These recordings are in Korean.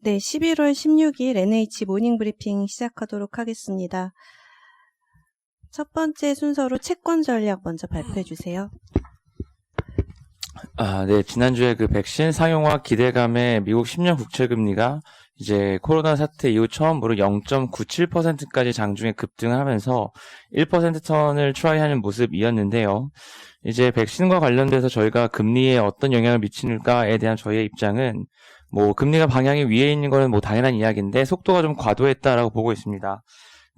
네, 11월 16일 NH 모닝 브리핑 시작하도록 하겠습니다. 첫 번째 순서로 채권 전략 먼저 발표해 주세요. 네, 지난주에 그 백신 상용화 기대감에 미국 10년 국채 금리가 이제 코로나 사태 이후 처음으로 0.97%까지 장중에 급등하면서 1%선을 트라이하는 모습이었는데요. 이제 백신과 관련돼서 저희가 금리에 어떤 영향을 미치는가에 대한 저희의 입장은 금리가 방향이 위에 있는 거는 당연한 이야기인데 속도가 좀 과도했다라고 보고 있습니다.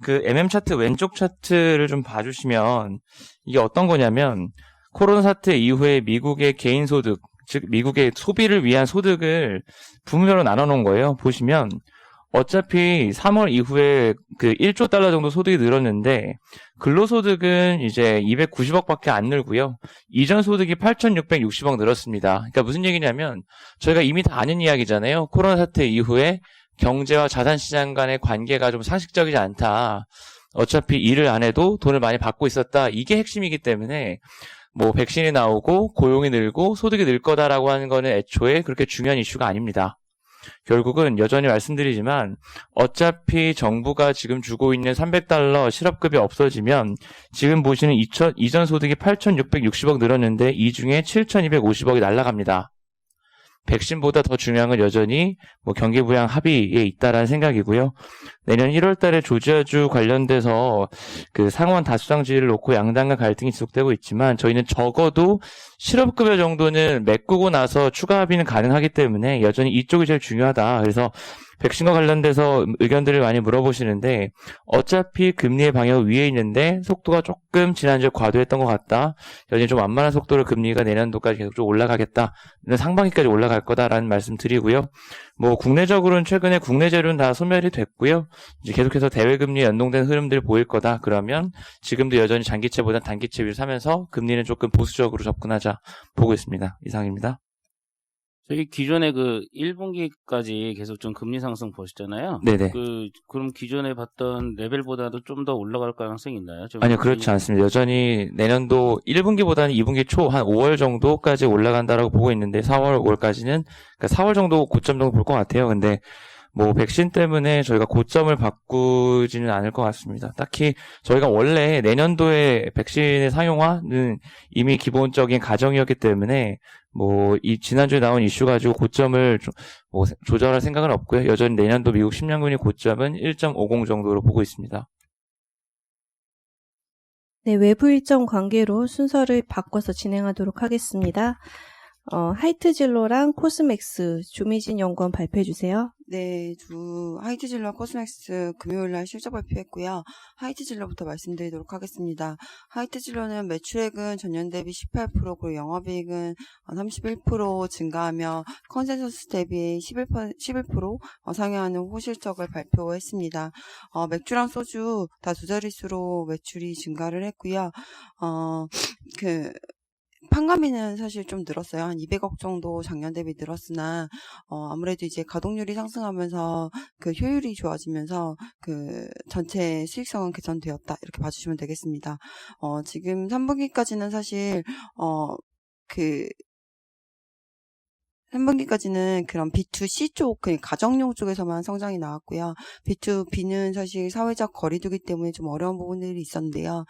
그 MM 차트 왼쪽 차트를 좀 봐주시면 이게 어떤 거냐면 코로나 사태 이후에 미국의 개인 소득, 즉 미국의 소비를 위한 소득을 부문별로 나눠놓은 거예요. 보시면 어차피 3월 이후에 그 1조 달러 정도 소득이 늘었는데 근로소득은 이제 290억밖에 안 늘고요. 이전 소득이 8,660억 늘었습니다. 그러니까 무슨 얘기냐면 저희가 이미 다 아는 이야기잖아요. 코로나 사태 이후에 경제와 자산시장 간의 관계가 좀 상식적이지 않다. 어차피 일을 안 해도 돈을 많이 받고 있었다. 이게 핵심이기 때문에 백신이 나오고 고용이 늘고 소득이 늘 거다라고 하는 거는 애초에 그렇게 중요한 이슈가 아닙니다. 결국은 여전히 말씀드리지만 어차피 정부가 지금 주고 있는 300달러 실업급이 없어지면 지금 보시는 이전 소득이 8,660억 늘었는데 이 중에 7,250억이 날아갑니다. 백신보다 더 중요한 건 여전히 경기 부양 합의에 있다라는 생각이고요. 내년 1월 달에 조지아주 관련돼서 그 상원 다수당지를 놓고 양당 간 갈등이 지속되고 있지만 저희는 적어도 실업급여 정도는 메꾸고 나서 추가 합의는 가능하기 때문에 여전히 이쪽이 제일 중요하다. 그래서 백신과 관련돼서 의견들을 많이 물어보시는데 어차피 금리의 방향 위에 있는데 속도가 조금 지난주에 과도했던 것 같다. 여전히 좀 완만한 속도로 금리가 내년도까지 계속 좀 올라가겠다. 상반기까지 올라갈 거다라는 말씀 드리고요. 국내적으로는 최근에 국내 재료는 다 소멸이 됐고요. 이제 계속해서 대외금리에 연동된 흐름들이 보일 거다. 그러면 지금도 여전히 장기채보다 단기채 위를 사면서 금리는 조금 보수적으로 접근하자 보고 있습니다. 이상입니다. 저희 기존에 그 1분기까지 계속 좀 금리 상승 보셨잖아요. 네네. 그럼 기존에 봤던 레벨보다도 좀 더 올라갈 가능성이 있나요? 아니요, 그렇지 않습니다. 여전히 내년도 1분기보다는 2분기 초 한 5월 정도까지 올라간다라고 보고 있는데 4월, 5월까지는 그러니까 4월 정도 고점 정도 볼 것 같아요. 근데 백신 때문에 저희가 고점을 바꾸지는 않을 것 같습니다. 딱히 저희가 원래 내년도에 백신의 상용화는 이미 기본적인 가정이었기 때문에 이 지난주에 나온 이슈 가지고 고점을 조절할 생각은 없고요. 여전히 내년도 미국 10년금리 고점은 1.50 정도로 보고 있습니다. 네, 외부 일정 관계로 순서를 바꿔서 진행하도록 하겠습니다. 하이트진로랑 코스맥스 조미진 연구원 발표해 주세요. 네, 하이트진로 코스맥스 금요일날 실적 발표했고요. 하이트진로부터 말씀드리도록 하겠습니다. 하이트진로는 매출액은 전년 대비 18% 그리고 영업이익은 31% 증가하며 컨센서스 대비 11% 상회하는 호실적을 발표했습니다. 맥주랑 소주 다 두 자릿수로 매출이 증가를 했고요. 판관비는 사실 좀 늘었어요. 한 200억 정도 작년 대비 늘었으나 아무래도 이제 가동률이 상승하면서 그 효율이 좋아지면서 그 전체 수익성은 개선되었다. 이렇게 봐주시면 되겠습니다. 지금 3분기까지는 사실 3분기까지는 그런 B2C 쪽, 가정용 쪽에서만 성장이 나왔고요. B2B는 사실 사회적 거리두기 때문에 좀 어려운 부분들이 있었는데요.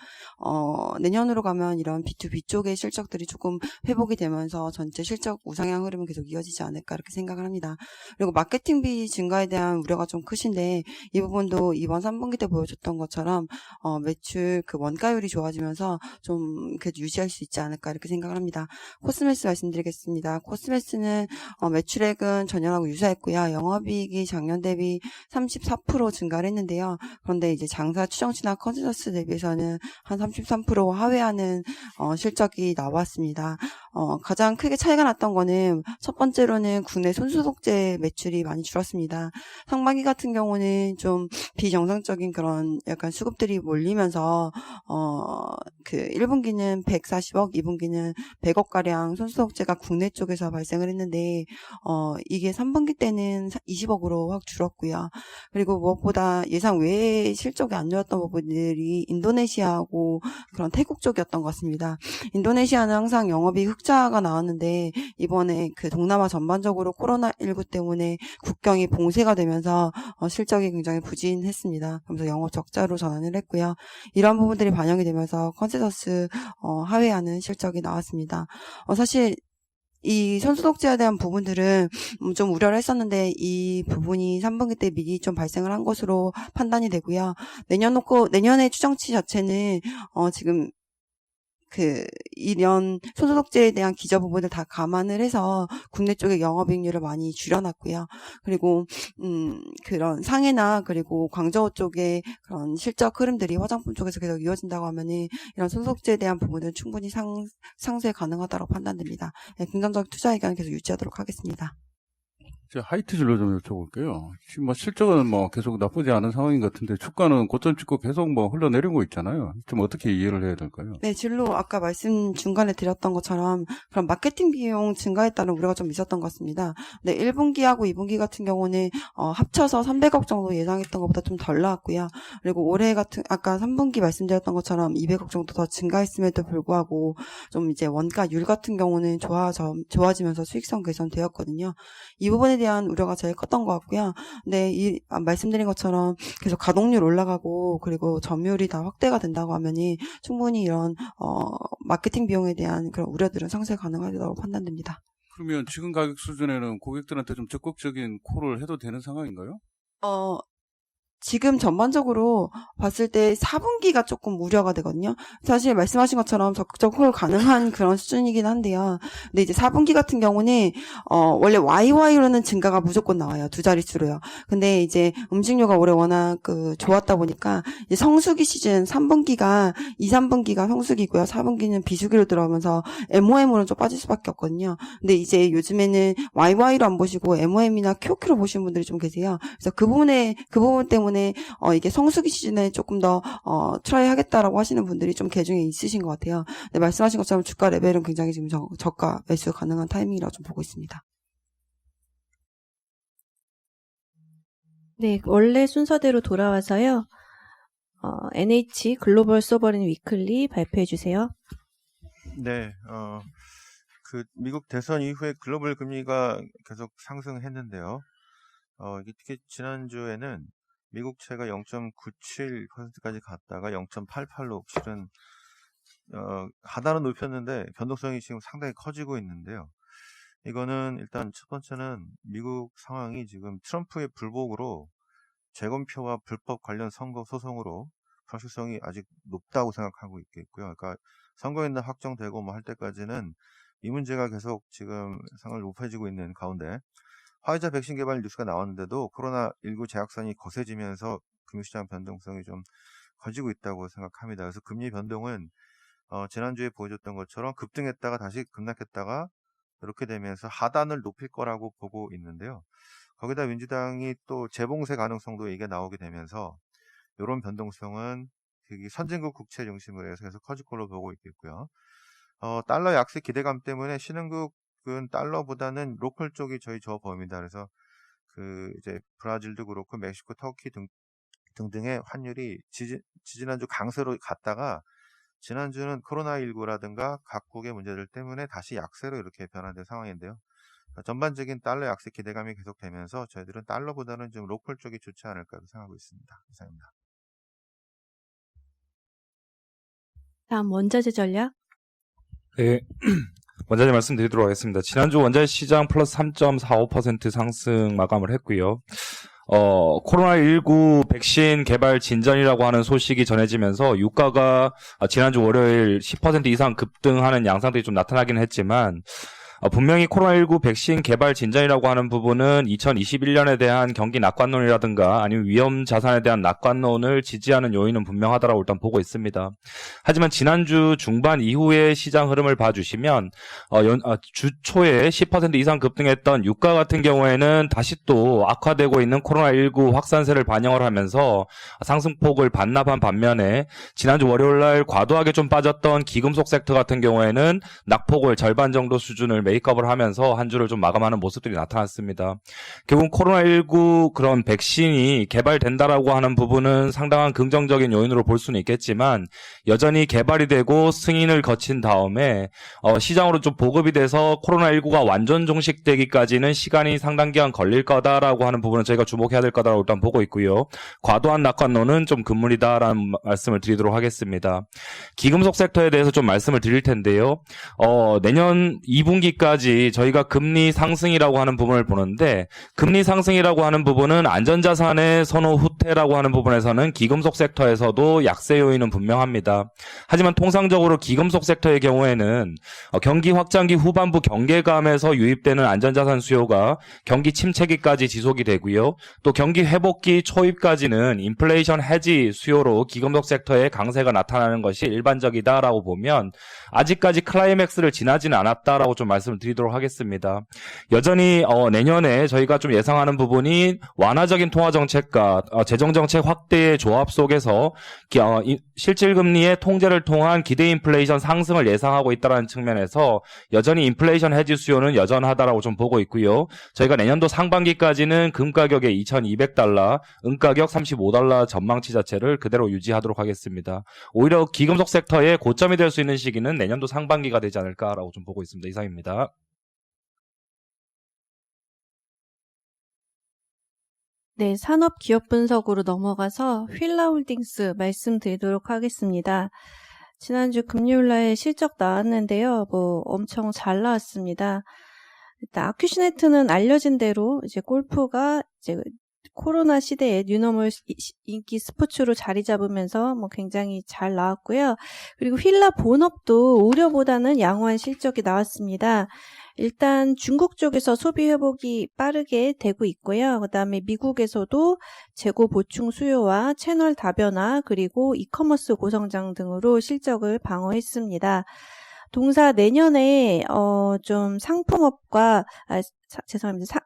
내년으로 가면 이런 B2B 쪽의 실적들이 조금 회복이 되면서 전체 실적 우상향 흐름은 계속 이어지지 않을까 이렇게 생각을 합니다. 그리고 마케팅비 증가에 대한 우려가 좀 크신데 이 부분도 이번 3분기 때 보여줬던 것처럼 매출 원가율이 좋아지면서 좀 그래도 유지할 수 있지 않을까 이렇게 생각을 합니다. 코스메스 말씀드리겠습니다. 코스메스는 매출액은 전년하고 유사했고요. 영업이익이 작년 대비 34% 증가를 했는데요. 그런데 이제 장사 추정치나 컨센서스 대비해서는 한 33% 하회하는 실적이 나왔습니다. 가장 크게 차이가 났던 거는 첫 번째로는 국내 손소독제 매출이 많이 줄었습니다. 상반기 같은 경우는 좀 비정상적인 그런 약간 수급들이 몰리면서 1분기는 140억, 2분기는 100억가량 손소독제가 국내 쪽에서 발생을 했는데 있었는데 이게 3분기 때는 20억으로 확 줄었고요. 그리고 무엇보다 예상 외의 실적이 안 좋았던 부분들이 인도네시아하고 그런 태국 쪽이었던 것 같습니다. 인도네시아는 항상 영업이익 흑자가 나왔는데 이번에 그 동남아 전반적으로 코로나19 때문에 국경이 봉쇄가 되면서 실적이 굉장히 부진했습니다. 그래서 영업 적자로 전환을 했고요. 이런 부분들이 반영이 되면서 컨센서스 하회하는 실적이 나왔습니다. 사실 이 선수독재에 대한 부분들은 좀 우려를 했었는데 이 부분이 3분기 때 미리 좀 발생을 한 것으로 판단이 되고요. 내년의 추정치 자체는 지금 이런 손소독제에 대한 기저 부분을 다 감안을 해서 국내 쪽의 영업이익률을 많이 줄여놨고요. 그리고 그런 상해나 그리고 광저우 쪽의 그런 실적 흐름들이 화장품 쪽에서 계속 이어진다고 하면은 이런 손소독제에 대한 부분은 충분히 상쇄 가능하다고 판단됩니다. 네, 긍정적 투자 의견을 계속 유지하도록 하겠습니다. 하이트 진로 좀 여쭤볼게요. 지금 실적은 계속 나쁘지 않은 상황인 것 같은데 주가는 고점 찍고 계속 흘러내리고 있잖아요. 좀 어떻게 이해를 해야 될까요? 네, 진로 아까 말씀 중간에 드렸던 것처럼 그런 마케팅 비용 증가에 따른 우려가 좀 있었던 것 같습니다. 네, 1분기하고 2분기 같은 경우는 합쳐서 300억 정도 예상했던 것보다 좀 덜 나왔고요. 그리고 올해 아까 3분기 말씀드렸던 것처럼 200억 정도 더 증가했음에도 불구하고 좀 이제 원가율 같은 경우는 좋아지면서 수익성 개선되었거든요. 이 부분에 대한 우려가 제일 컸던 것 같고요. 근데 말씀드린 것처럼 계속 가동률 올라가고 그리고 점유율이 다 확대가 된다고 하면이 충분히 이런 마케팅 비용에 대한 그런 우려들은 상쇄 가능하다고 판단됩니다. 그러면 지금 가격 수준에는 고객들한테 좀 적극적인 콜을 해도 되는 상황인가요? 지금 전반적으로 봤을 때 4분기가 조금 우려가 되거든요. 사실 말씀하신 것처럼 적극적 콜 가능한 그런 수준이긴 한데요. 근데 이제 4분기 같은 경우는 원래 YY로는 증가가 무조건 나와요. 두 자릿수로요. 근데 이제 음식료가 올해 워낙 좋았다 보니까 이제 성수기 시즌 3분기가 2, 3분기가 성수기고요. 4분기는 비수기로 들어오면서 MOM으로 좀 빠질 수밖에 없거든요. 근데 이제 요즘에는 YY로 안 보시고 MOM이나 QQ로 보시는 분들이 좀 계세요. 그래서 그 부분 때문에 이게 성수기 시즌에 조금 더 트라이 하겠다라고 하시는 분들이 좀 계중에 있으신 것 같아요. 근데 말씀하신 것처럼 주가 레벨은 굉장히 지금 저가 매수 가능한 타이밍이라고 좀 보고 있습니다. 네, 원래 순서대로 돌아와서요. NH 글로벌 소버린 위클리 발표해 주세요. 네, 미국 대선 이후에 글로벌 금리가 계속 상승했는데요. 이게 특히 지난주에는 미국채가 0.97%까지 갔다가 0.88로 실은 하단은 높였는데 변동성이 지금 상당히 커지고 있는데요. 이거는 일단 첫 번째는 미국 상황이 지금 트럼프의 불복으로 재검표와 불법 관련 선거 소송으로 불확실성이 아직 높다고 생각하고 있겠고요. 그러니까 선거인단 확정되고 할 때까지는 이 문제가 계속 지금 상황을 높아지고 있는 가운데 화이자 백신 개발 뉴스가 나왔는데도 코로나19 재확산이 거세지면서 금융시장 변동성이 좀 커지고 있다고 생각합니다. 그래서 금리 변동은 지난주에 보여줬던 것처럼 급등했다가 다시 급락했다가 이렇게 되면서 하단을 높일 거라고 보고 있는데요. 거기다 민주당이 또 재봉쇄 가능성도 이게 나오게 되면서 이런 변동성은 선진국 국채 중심으로 해서 계속 커질 걸로 보고 있겠고요. 달러 약세 기대감 때문에 신흥국은 달러보다는 로컬 쪽이 저희 범위다. 그래서 이제 브라질도 그렇고 멕시코, 터키 등등의 환율이 지지난주 강세로 갔다가 지난주는 코로나19라든가 각국의 문제들 때문에 다시 약세로 이렇게 변화된 상황인데요. 전반적인 달러 약세 기대감이 계속되면서 저희들은 달러보다는 좀 로컬 쪽이 좋지 않을까 생각하고 있습니다. 이상입니다. 다음 원자재 전략. 네, 원자재 말씀드리도록 하겠습니다. 지난주 원자재 시장 플러스 3.45% 상승 마감을 했고요. 코로나19 백신 개발 진전이라고 하는 소식이 전해지면서 유가가 지난주 월요일 10% 이상 급등하는 양상들이 좀 나타나긴 했지만 분명히 코로나19 백신 개발 진전이라고 하는 부분은 2021년에 대한 경기 낙관론이라든가 아니면 위험 자산에 대한 낙관론을 지지하는 요인은 분명하다라고 일단 보고 있습니다. 하지만 지난주 중반 이후의 시장 흐름을 봐주시면 주 초에 10% 이상 급등했던 유가 같은 경우에는 다시 또 악화되고 있는 코로나19 확산세를 반영을 하면서 상승폭을 반납한 반면에 지난주 월요일날 과도하게 좀 빠졌던 기금속 섹터 같은 경우에는 낙폭을 절반 정도 수준을 메이크업을 하면서 한 주를 좀 마감하는 모습들이 나타났습니다. 결국 코로나19 그런 백신이 개발된다라고 하는 부분은 상당한 긍정적인 요인으로 볼 수는 있겠지만 여전히 개발이 되고 승인을 거친 다음에 시장으로 좀 보급이 돼서 코로나19가 완전 종식되기까지는 시간이 상당 기간 걸릴 거다라고 하는 부분은 저희가 주목해야 될 거다라고 일단 보고 있고요. 과도한 낙관론은 좀 금물이다라는 말씀을 드리도록 하겠습니다. 기금속 섹터에 대해서 좀 말씀을 드릴 텐데요. 내년 2분기까지 저희가 금리 상승이라고 하는 부분을 보는데 금리 상승이라고 하는 부분은 안전자산의 선호 후퇴라고 하는 부분에서는 기금속 섹터에서도 약세 요인은 분명합니다. 하지만 통상적으로 기금속 섹터의 경우에는 경기 확장기 후반부 경계감에서 유입되는 안전자산 수요가 경기 침체기까지 지속이 되고요. 또 경기 회복기 초입까지는 인플레이션 해지 수요로 기금속 섹터의 강세가 나타나는 것이 일반적이다라고 보면 아직까지 클라이맥스를 지나지는 않았다라고 좀 말씀을 드리도록 하겠습니다. 여전히 내년에 저희가 좀 예상하는 부분이 완화적인 통화정책과 재정정책 확대의 조합 속에서 실질금리의 통제를 통한 기대 인플레이션 상승을 예상하고 있다는 측면에서 여전히 인플레이션 해지 수요는 여전하다라고 좀 보고 있고요. 저희가 내년도 상반기까지는 금 가격의 2,200달러, 은 가격 35달러 전망치 자체를 그대로 유지하도록 하겠습니다. 오히려 기금속 섹터의 고점이 될 수 있는 시기는 내년도 상반기가 되지 않을까라고 좀 보고 있습니다. 이상입니다. 네, 산업 기업 분석으로 넘어가서 휠라홀딩스 말씀드리도록 하겠습니다. 지난주 금요일날 실적 나왔는데요. 엄청 잘 나왔습니다. 일단 아큐시네트는 알려진 대로 이제 골프가 이제 코로나 시대에 뉴노멀 인기 스포츠로 자리 잡으면서 굉장히 잘 나왔고요. 그리고 휠라 본업도 우려보다는 양호한 실적이 나왔습니다. 일단 중국 쪽에서 소비 회복이 빠르게 되고 있고요. 그다음에 미국에서도 재고 보충 수요와 채널 다변화 그리고 이커머스 고성장 등으로 실적을 방어했습니다. 동사 내년에 좀 상품업과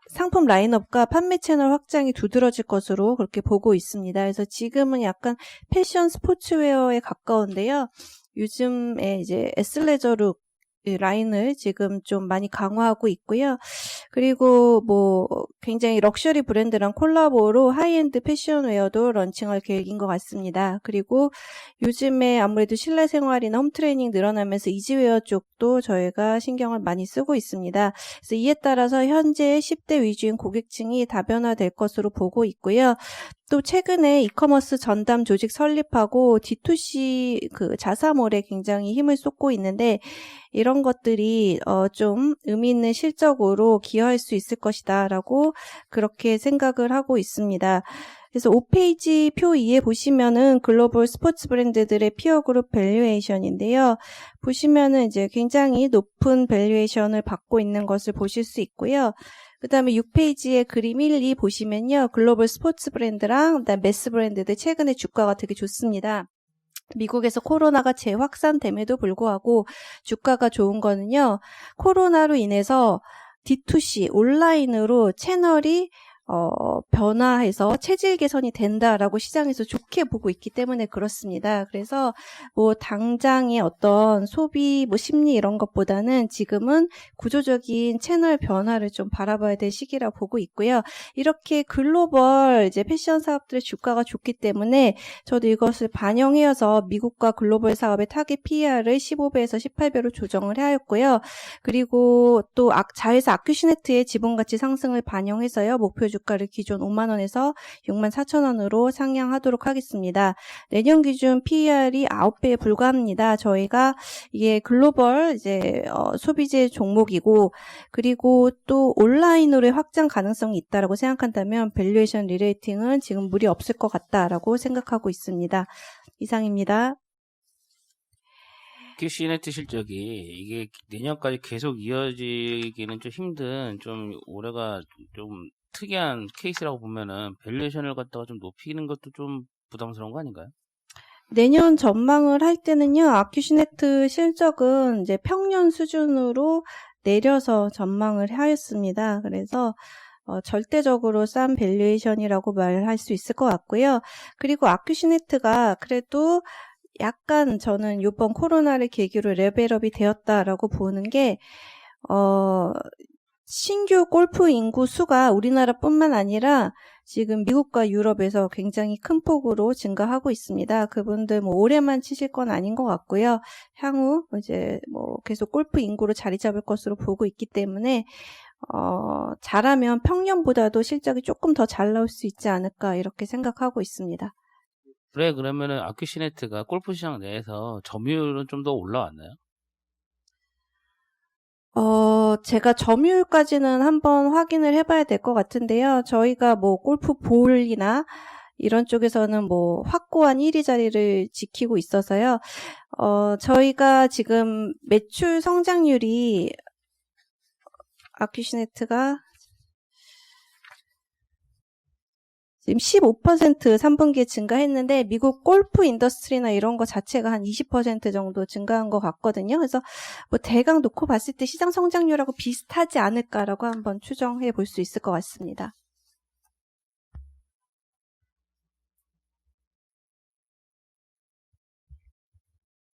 상품 라인업과 판매 채널 확장이 두드러질 것으로 그렇게 보고 있습니다. 그래서 지금은 약간 패션 스포츠웨어에 가까운데요. 요즘에 이제 에슬레저룩 라인을 지금 좀 많이 강화하고 있고요. 그리고 굉장히 럭셔리 브랜드랑 콜라보로 하이엔드 패션웨어도 런칭할 계획인 것 같습니다. 그리고 요즘에 아무래도 실내 생활이나 홈트레이닝 늘어나면서 이지웨어 쪽도 저희가 신경을 많이 쓰고 있습니다. 그래서 이에 따라서 현재 10대 위주인 고객층이 다변화될 것으로 보고 있고요. 또 최근에 이커머스 전담 조직 설립하고 D2C 자사몰에 굉장히 힘을 쏟고 있는데 이런 것들이 좀 의미 있는 실적으로 기여할 수 있을 것이다라고 그렇게 생각을 하고 있습니다. 그래서 5페이지 표 2에 보시면은 글로벌 스포츠 브랜드들의 피어그룹 밸류에이션인데요. 보시면은 이제 굉장히 높은 밸류에이션을 받고 있는 것을 보실 수 있고요. 그 다음에 6페이지에 그림 1, 2 보시면요. 글로벌 스포츠 브랜드랑 그다음 매스 브랜드들 최근에 주가가 되게 좋습니다. 미국에서 코로나가 재확산됨에도 불구하고 주가가 좋은 거는요. 코로나로 인해서 D2C 온라인으로 채널이 변화해서 체질 개선이 된다라고 시장에서 좋게 보고 있기 때문에 그렇습니다. 그래서 당장의 어떤 소비 심리 이런 것보다는 지금은 구조적인 채널 변화를 좀 바라봐야 될 시기라 보고 있고요. 이렇게 글로벌 이제 패션 사업들의 주가가 좋기 때문에 저도 이것을 반영해서 미국과 글로벌 사업의 타겟 PER을 15배에서 18배로 조정을 하였고요. 그리고 또 자회사 아큐시네트의 지분가치 상승을 반영해서요. 목표 주가를 기존 5만 원에서 6만 4천 원으로 상향하도록 하겠습니다. 내년 기준 PER이 9배에 불과합니다. 저희가 이게 글로벌 이제 소비재 종목이고 그리고 또 온라인으로의 확장 가능성이 있다라고 생각한다면 밸류에이션 리레이팅은 지금 무리 없을 것 같다라고 생각하고 있습니다. 이상입니다. 아큐시네트 실적이 이게 내년까지 계속 이어지기는 좀 힘든 좀 올해가 좀 특이한 케이스라고 보면은 밸류에이션을 갖다가 좀 높이는 것도 좀 부담스러운 거 아닌가요? 내년 전망을 할 때는요, 아큐시네트 실적은 이제 평년 수준으로 내려서 전망을 하였습니다. 그래서 절대적으로 싼 밸류에이션이라고 말할 수 있을 것 같고요. 그리고 아큐시네트가 그래도 약간 저는 이번 코로나를 계기로 레벨업이 되었다라고 보는 게 신규 골프 인구 수가 우리나라뿐만 아니라 지금 미국과 유럽에서 굉장히 큰 폭으로 증가하고 있습니다. 그분들 뭐 올해만 치실 건 아닌 것 같고요. 향후 이제 뭐 계속 골프 인구로 자리 잡을 것으로 보고 있기 때문에 잘하면 평년보다도 실적이 조금 더 잘 나올 수 있지 않을까 이렇게 생각하고 있습니다. 그래, 그러면은 아큐시네트가 골프 시장 내에서 점유율은 좀 더 올라왔나요? 제가 점유율까지는 한번 확인을 해봐야 될 것 같은데요. 저희가 뭐 골프 볼이나 이런 쪽에서는 뭐 확고한 1위 자리를 지키고 있어서요. 저희가 지금 매출 성장률이 아큐시네트가 지금 15% 3분기에 증가했는데 미국 골프 인더스트리나 이런 거 자체가 한 20% 정도 증가한 것 같거든요. 그래서 뭐 대강 놓고 봤을 때 시장 성장률하고 비슷하지 않을까라고 한번 추정해 볼 수 있을 것 같습니다.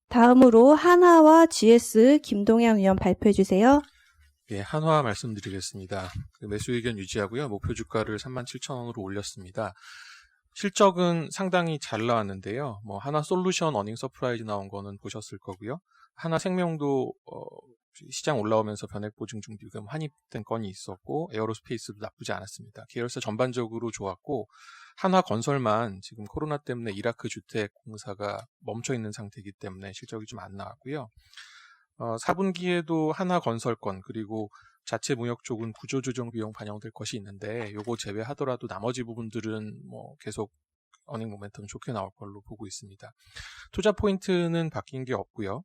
다음으로 한화와 GS 김동현 위원 발표해 주세요. 예, 한화 말씀드리겠습니다. 매수 의견 유지하고요. 목표 주가를 37,000원으로 올렸습니다. 실적은 상당히 잘 나왔는데요. 뭐 한화 솔루션 어닝 서프라이즈 나온 거는 보셨을 거고요. 한화 생명도 시장 올라오면서 변액 보증 중비금 환입된 건이 있었고 에어로스페이스도 나쁘지 않았습니다. 계열사 전반적으로 좋았고 한화 건설만 지금 코로나 때문에 이라크 주택 공사가 멈춰 있는 상태이기 때문에 실적이 좀 안 나왔고요. 4분기에도 한화건설권 그리고 자체 무역 쪽은 구조조정 비용 반영될 것이 있는데 요거 제외하더라도 나머지 부분들은 뭐 계속 어닝 모멘텀 좋게 나올 걸로 보고 있습니다. 투자 포인트는 바뀐 게 없고요.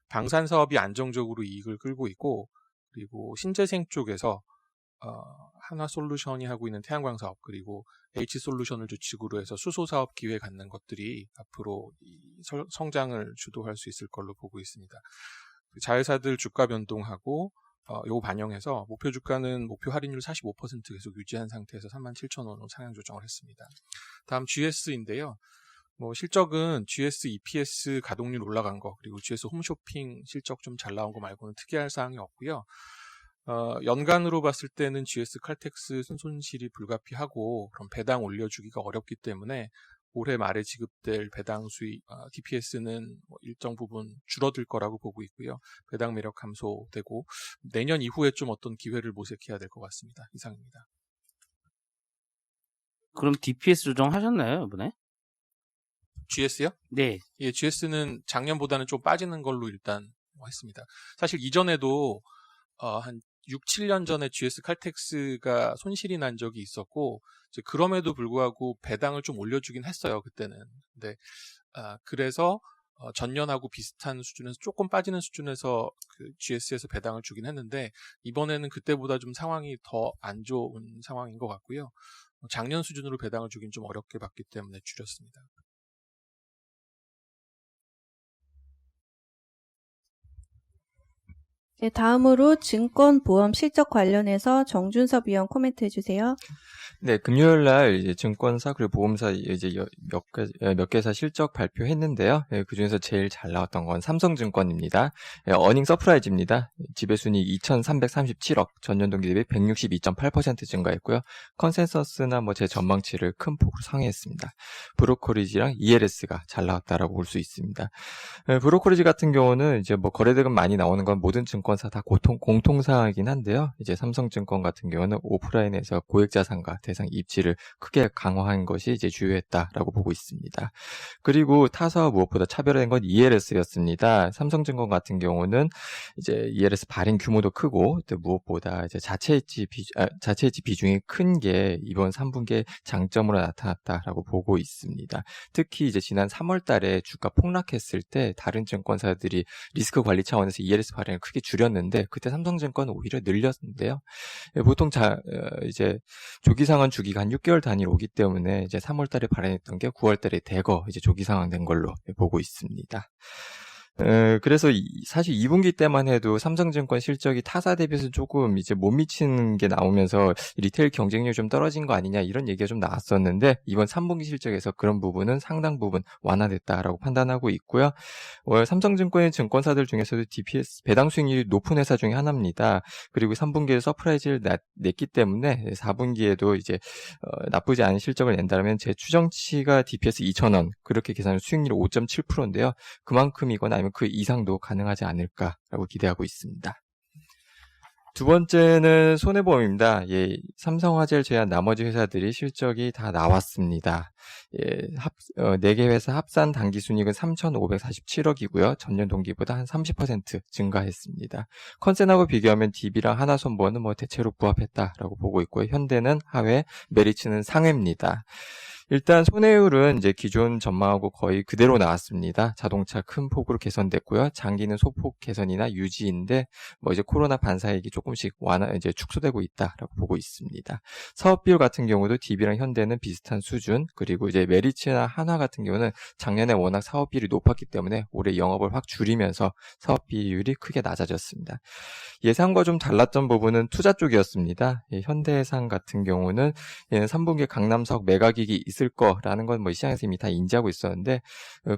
방산 사업이 안정적으로 이익을 끌고 있고 그리고 신재생 쪽에서 한화솔루션이 하고 있는 태양광 사업 그리고 H솔루션을 주축으로 해서 수소 사업 기회 갖는 것들이 앞으로 성장을 주도할 수 있을 걸로 보고 있습니다. 자회사들 주가 변동하고 요거 반영해서 목표 주가는 목표 할인율 45% 계속 유지한 상태에서 37,000원으로 상향 조정을 했습니다. 다음 GS인데요. 뭐 실적은 GS EPS 가동률 올라간 거 그리고 GS 홈쇼핑 실적 좀 잘 나온 거 말고는 특이할 사항이 없고요. 연간으로 봤을 때는 GS 칼텍스 손실이 불가피하고 그럼 배당 올려주기가 어렵기 때문에 올해 말에 지급될 배당 수익, DPS는 일정 부분 줄어들 거라고 보고 있고요. 배당 매력 감소되고 내년 이후에 좀 어떤 기회를 모색해야 될 것 같습니다. 이상입니다. 그럼 DPS 조정하셨나요, 이번에? GS요? 네. 예, GS는 작년보다는 좀 빠지는 걸로 일단 했습니다. 사실 이전에도 한 6, 7년 전에 GS 칼텍스가 손실이 난 적이 있었고 그럼에도 불구하고 배당을 좀 올려주긴 했어요. 그때는. 근데 그래서 전년하고 비슷한 수준에서 조금 빠지는 수준에서 그 GS에서 배당을 주긴 했는데 이번에는 그때보다 좀 상황이 더 안 좋은 상황인 것 같고요. 작년 수준으로 배당을 주긴 좀 어렵게 봤기 때문에 줄였습니다. 네, 다음으로 증권보험 실적 관련해서 정준섭 위원 코멘트 해주세요. 네, 금요일 날 이제 증권사 그리고 보험사 이제 몇 개사 실적 발표했는데요. 그 중에서 제일 잘 나왔던 건 삼성증권입니다. 어닝 서프라이즈입니다. 지배순이익 2,337억, 전년 동기 대비 162.8% 증가했고요. 컨센서스나 뭐 제 전망치를 큰 폭으로 상회했습니다. 브로커리지랑 ELS가 잘 나왔다라고 볼 수 있습니다. 브로커리지 같은 경우는 이제 뭐 거래대금 많이 나오는 건 모든 증권사 다 공통사항이긴 한데요. 이제 삼성증권 같은 경우는 오프라인에서 고액자산가 대상 입지를 크게 강화한 것이 이제 주요했다라고 보고 있습니다. 그리고 타사와 무엇보다 차별화된 건 ELS였습니다. 삼성증권 같은 경우는 이제 ELS 발행 규모도 크고 또 무엇보다 이제 자체해지 비중이 큰 게 이번 3분기에 장점으로 나타났다라고 보고 있습니다. 특히 이제 지난 3월 달에 주가 폭락했을 때 다른 증권사들이 리스크 관리 차원에서 ELS 발행을 크게 줄였는데 그때 삼성증권은 오히려 늘렸는데요. 보통 이제 조기 상환 주기가 한 6개월 단위로 오기 때문에 이제 3월 달에 발행했던 게 9월 달에 대거 이제 조기 상환된 걸로 보고 있습니다. 그래서 사실 2분기 때만 해도 삼성증권 실적이 타사 대비해서 조금 이제 못 미치는 게 나오면서 리테일 경쟁력이 좀 떨어진 거 아니냐 이런 얘기가 좀 나왔었는데 이번 3분기 실적에서 그런 부분은 상당 부분 완화됐다라고 판단하고 있고요. 삼성증권의 증권사들 중에서도 DPS 배당 수익률이 높은 회사 중에 하나입니다. 그리고 3분기에 서프라이즈를 냈기 때문에 4분기에도 이제 나쁘지 않은 실적을 낸다면 제 추정치가 DPS 2,000원 그렇게 계산하면 수익률이 5.7%인데요. 그만큼이거나 아니면 그 이상도 가능하지 않을까라고 기대하고 있습니다. 두 번째는 손해보험입니다. 예, 삼성화재를 제외한 나머지 회사들이 실적이 다 나왔습니다. 예, 4개 회사 합산 당기순이익은 3,547억이고요. 전년 동기보다 한 30% 증가했습니다. 컨센하고 비교하면 DB랑 하나손보는 뭐 대체로 부합했다라고 보고 있고요. 현대는 하회, 메리츠는 상회입니다. 일단 손해율은 이제 기존 전망하고 거의 그대로 나왔습니다. 자동차 큰 폭으로 개선됐고요. 장기는 소폭 개선이나 유지인데 뭐 이제 코로나 반사이익이 조금씩 이제 축소되고 있다라고 보고 있습니다. 사업 비율 같은 경우도 DB랑 현대는 비슷한 수준, 그리고 이제 메리츠나 한화 같은 경우는 작년에 워낙 사업 비율이 높았기 때문에 올해 영업을 확 줄이면서 사업 비율이 크게 낮아졌습니다. 예상과 좀 달랐던 부분은 투자 쪽이었습니다. 현대해상 같은 경우는 3분기에 강남 사옥 매각이익이 있을 거라는 건 뭐 시장에서 이미 다 인지하고 있었는데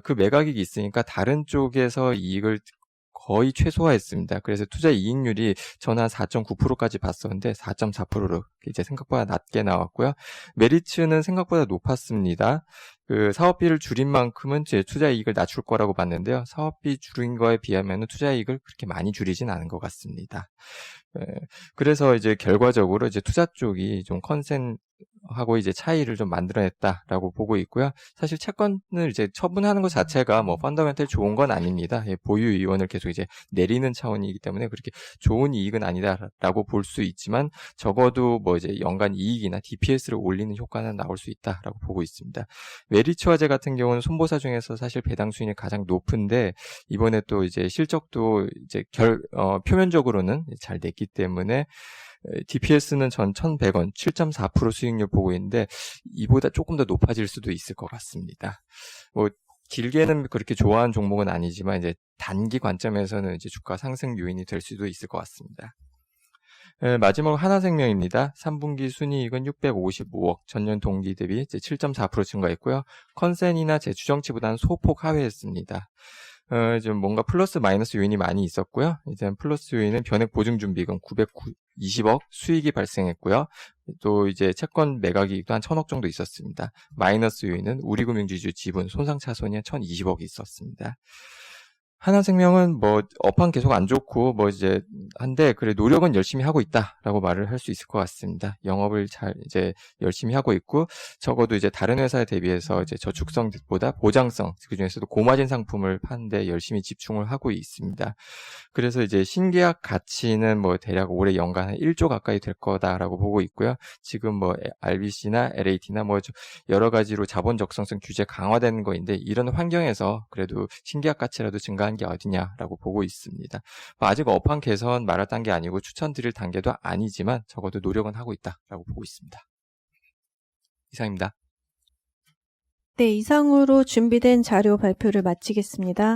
그 매각이익이 있으니까 다른 쪽에서 이익을 거의 최소화했습니다. 그래서 투자 이익률이 저는 한 4.9%까지 봤었는데 4.4%로 이제 생각보다 낮게 나왔고요. 메리츠는 생각보다 높았습니다. 그 사업비를 줄인 만큼은 제 투자 이익을 낮출 거라고 봤는데요. 사업비 줄인 거에 비하면 투자 이익을 그렇게 많이 줄이진 않은 것 같습니다. 그래서 이제 결과적으로 이제 투자 쪽이 좀 컨센하고 이제 차이를 좀 만들어냈다라고 보고 있고요. 사실 채권을 이제 처분하는 것 자체가 뭐 펀더멘털 좋은 건 아닙니다. 보유 이원을 계속 이제 내리는 차원이기 때문에 그렇게 좋은 이익은 아니다라고 볼 수 있지만 적어도 뭐 이제 연간 이익이나 DPS를 올리는 효과는 나올 수 있다라고 보고 있습니다. 메리츠화재 같은 경우는 손보사 중에서 사실 배당 수익이 가장 높은데 이번에 또 이제 실적도 이제 표면적으로는 잘 냈기 때문에 DPS는 전 1,100원, 7.4% 수익률 보고 있는데 이보다 조금 더 높아질 수도 있을 것 같습니다. 뭐 길게는 그렇게 좋아하는 종목은 아니지만 이제 단기 관점에서는 이제 주가 상승 요인이 될 수도 있을 것 같습니다. 마지막으로 하나생명입니다. 3분기 순이익은 655억, 전년 동기 대비 이제 7.4% 증가했고요. 컨센이나 제 추정치보다는 소폭 하회했습니다. 좀 뭔가 플러스 마이너스 요인이 많이 있었고요. 이제 플러스 요인은 변액 보증 준비금 920억 수익이 발생했고요. 또 이제 채권 매각이익도 한 1,000억 정도 있었습니다. 마이너스 요인은 우리금융지주 지분 손상차손이 한 1,020억이 있었습니다. 하나생명은 뭐 업황 계속 안 좋고 뭐 이제 한데 그래 노력은 열심히 하고 있다라고 말을 할 수 있을 것 같습니다. 영업을 잘 이제 열심히 하고 있고 적어도 이제 다른 회사에 대비해서 이제 저축성보다 보장성 그중에서도 고마진 상품을 파는데 열심히 집중을 하고 있습니다. 그래서 이제 신계약 가치는 뭐 대략 올해 연간 한 1조 가까이 될 거다라고 보고 있고요. 지금 뭐 RBC나 LAT나 뭐 여러 가지로 자본 적성성 규제 강화되는 거인데 이런 환경에서 그래도 신계약 가치라도 증가한 게 어디냐라고 보고 있습니다. 아직 업황 개선 말할 단계 아니고 추천드릴 단계도 아니지만 적어도 노력은 하고 있다라고 보고 있습니다. 이상입니다. 네, 이상으로 준비된 자료 발표를 마치겠습니다.